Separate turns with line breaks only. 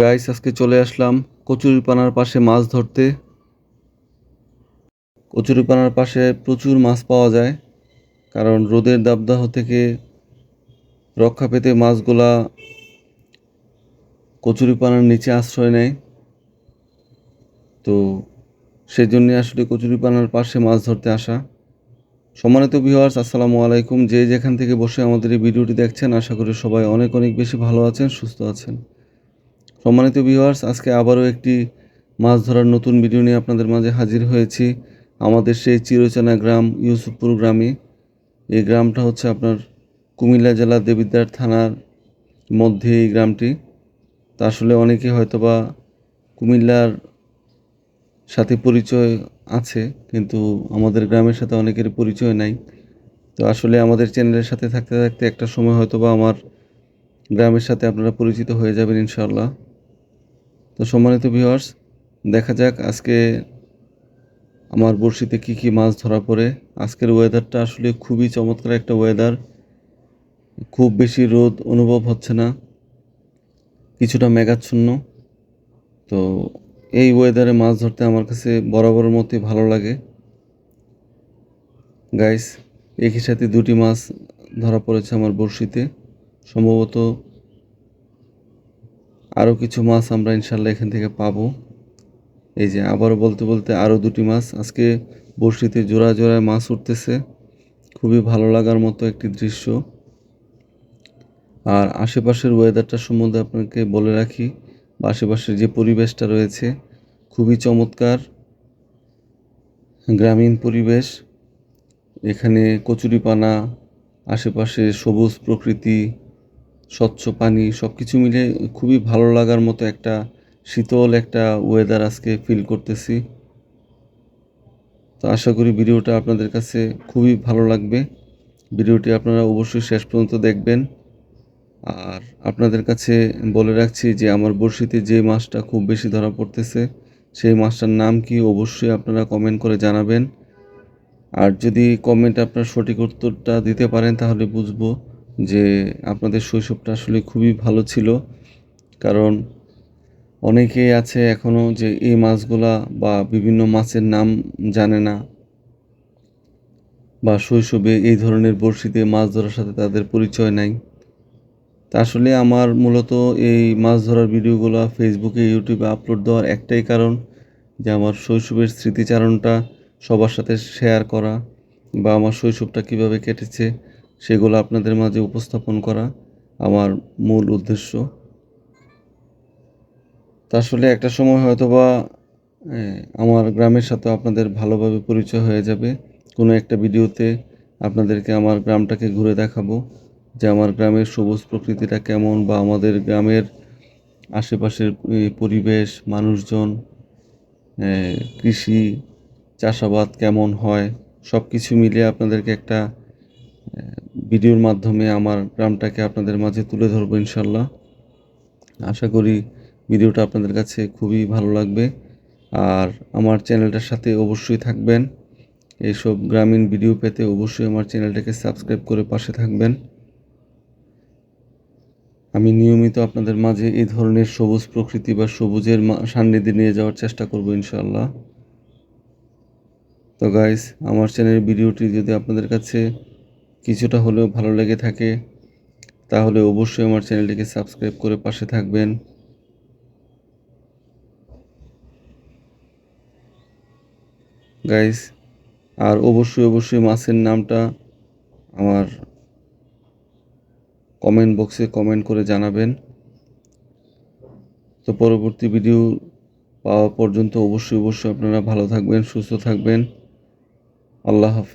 Guys, আজকে চলে আসলাম কচুরিপানার পাশে মাছ ধরতে। কচুরিপানার পাশে প্রচুর মাছ পাওয়া যায়, কারণ রোদের দাবদাহ থেকে রক্ষা পেতে মাছগুলা কচুরিপানার নিচে আশ্রয় নেয়। তো সেজন্য আসলে কচুরিপানার পাশে মাছ ধরতে আসা। সম্মানিত ভিউয়ার্স, আসসালামু আলাইকুম। যে যেখান থেকে বসে আমাদের এই ভিডিওটি দেখছেন, আশা করি সবাই অনেক অনেক বেশি ভালো আছেন, সুস্থ আছেন। সম্মানিত ভিউয়ার্স, আজকে আবারও একটি মাছ ধরার নতুন ভিডিও নিয়ে আপনাদের মাঝে হাজির হয়েছি। আমাদের সেই চিরচেনা গ্রাম ইউসুফপুর গ্রামে। এই গ্রামটা হচ্ছে আপনার কুমিল্লা জেলার দেবিদ্বার থানার মধ্যে এই গ্রামটি। তা আসলে অনেকে হয়তোবা কুমিল্লার সাথে পরিচয় আছে, কিন্তু আমাদের গ্রামের সাথে অনেকের পরিচয় নাই। তো আসলে আমাদের চ্যানেলের সাথে থাকতে থাকতে একটা সময় হয়তোবা আমার গ্রামের সাথে আপনারা পরিচিত হয়ে যাবেন ইনশাআল্লাহ। তো সম্মানিত ভিউয়ার্স, দেখা যাক আজকে আমার বড়শিতে কী কী মাছ ধরা পড়ে। আজকের ওয়েদারটা আসলে খুবই চমৎকার একটা ওয়েদার। খুব বেশি রোদ অনুভব হচ্ছে না, কিছুটা মেঘাচ্ছন্ন। তো এই ওয়েদারে মাছ ধরতে আমার কাছে বরাবরের মতোই ভালো লাগে। গাইস, একই সাথে দুটি মাছ ধরা পড়েছে আমার বড়শিতে। সম্ভবত আরও কিছু মাছ আমরা ইনশাল্লাহ এখান থেকে পাবো। এই যে আবারও বলতে বলতে আরও দুটি মাছ আজকে বড়শিতে জোড়া জোড়ায় মাছ উঠতেছে। খুবই ভালো লাগার মতো একটি দৃশ্য। আর আশেপাশের ওয়েদারটা সম্বন্ধে আপনাকে বলে রাখি, বা আশেপাশের যে পরিবেশটা রয়েছে খুবই চমৎকার, গ্রামীণ পরিবেশ। এখানে কচুরিপানা, আশেপাশে সবুজ প্রকৃতি, স্বচ্ছ পানি, সব কিছু মিলে খুবই ভালো লাগার মতো একটা শীতল একটা ওয়েদার আজকে ফিল করতেছি। তো আশা করি ভিডিওটা আপনাদের কাছে খুবই ভালো লাগবে। ভিডিওটি আপনারা অবশ্যই শেষ পর্যন্ত দেখবেন। আর আপনাদের কাছে বলে রাখছি যে আমার বড়শিতে যে মাছটা খুব বেশি ধরা পড়তেছে, সেই মাছটার নাম কি অবশ্যই আপনারা কমেন্ট করে জানাবেন। আর যদি কমেন্টে আপনার সঠিক উত্তরটা দিতে পারেন, তাহলে বুঝবো যে আপনাদের শৈশবটা আসলে খুবই ভালো ছিল। কারণ অনেকেই আছে এখনও যে এই মাছগুলা বা বিভিন্ন মাছের নাম জানে না, বা শৈশবে এই ধরনের বড়শিতে মাছ ধরার সাথে তাদের পরিচয় নাই। তা আসলে আমার মূলত এই মাছ ধরার ভিডিওগুলো ফেসবুকে, ইউটিউবে আপলোড দেওয়ার একটাই কারণ, যে আমার শৈশবের স্মৃতিচারণটা সবার সাথে শেয়ার করা, বা আমার শৈশবটা কীভাবে কেটেছে সেগুলো আপনাদের মাঝে উপস্থাপন করা আমার মূল উদ্দেশ্য। তা আসলে একটা সময় হয়তোবা আমার গ্রামের সাথে আপনাদের ভালোভাবে পরিচয় হয়ে যাবে। কোনো একটা ভিডিওতে আপনাদেরকে আমার গ্রামটাকে ঘুরে দেখাবো, যে আমার গ্রামের সবুজ প্রকৃতিটা কেমন, বা আমাদের গ্রামের আশেপাশের পরিবেশ, মানুষজন, কৃষি, চাষাবাদ কেমন হয়, সব কিছু মিলিয়ে আপনাদেরকে একটা ভিডিওর মাধ্যমে আমার গ্রামটাকে আপনাদের মাঝে তুলে ধরবো ইনশাল্লাহ। আশা করি ভিডিওটা আপনাদের কাছে খুবই ভালো লাগবে। আর আমার চ্যানেলটার সাথে অবশ্যই থাকবেন। এইসব গ্রামীণ ভিডিও পেতে অবশ্যই আমার চ্যানেলটাকে সাবস্ক্রাইব করে পাশে থাকবেন। আমি নিয়মিত আপনাদের মাঝে এই ধরনের সবুজ প্রকৃতি বা সবুজের সান্নিধ্যে নিয়ে যাওয়ার চেষ্টা করব ইনশাআল্লাহ। তো গাইস, আমার চ্যানেলের ভিডিওটি যদি আপনাদের কাছে কিছুটা হলেও ভালো লেগে থাকে, তাহলে অবশ্যই আমার চ্যানেলটিকে সাবস্ক্রাইব করে পাশে থাকবেন। গাইস, আর অবশ্যই মাছের নামটা আমার কমেন্ট বক্সে কমেন্ট করে জানাবেন। তো পরবর্তী ভিডিও পাওয়া পর্যন্ত অবশ্যই আপনারা ভালো থাকবেন, সুস্থ থাকবেন। আল্লাহ হাফেজ।